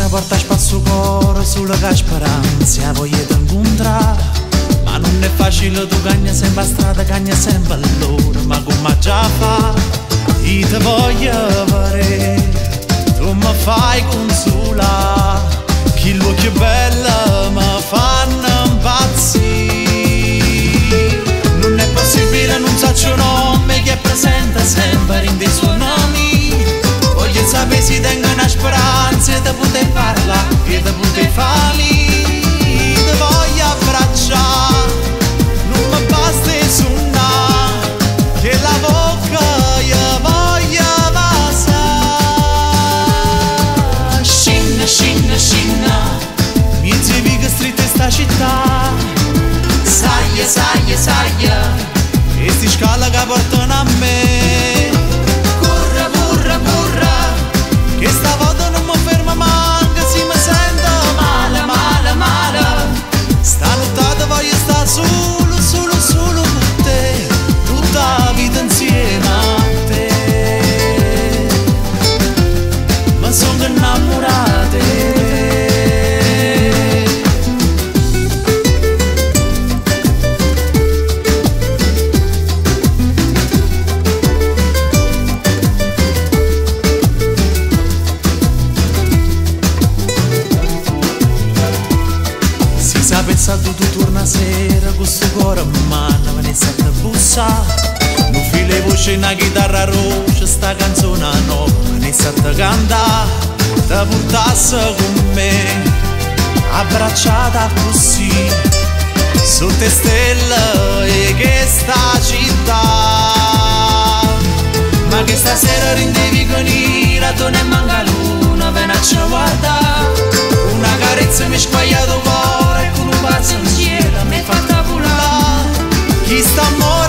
Porta spazio cuore sulla che speranza voglia di incontrare, ma non è facile, tu cagna sempre a strada, cagna sempre all'ora, ma come già fa, io ti voglio avere, tu mi fai consolare, che l'occhio è bello mi fanno impazzire, non è possibile, non so nome che è presente sempre in dei suoi nomi, voglio sapere se tengo una speranza di poter parlare e di poter fare, ti voglio abbracciare, non mi basta suonare, che la bocca io voglio passare. Scinna, scinna, scinna, mi dicevi che stretta sta città, sai, sai, sai, e sti scala che portano a me, curra, curra, curra, che stavolta non mi ferma manca, si mi sento male, male, male, stanotte voglio stare solo, solo, solo con te, tutta la vita insieme a te, ma sono innamorate. Pensato tu torna sera con sto cuore in mano, me ne sento bussare, non file voce una chitarra rossa, sta canzone no, me ne sento cantare, ti portasse con me, abbracciata così, sotto stelle e che sta città, ma che stasera rendevi con ira, tu ne manca l'una, venacci a guardare, una carezza mi squagliato cuore, un bacio in cielo mi fa tabulare, chi sta morendo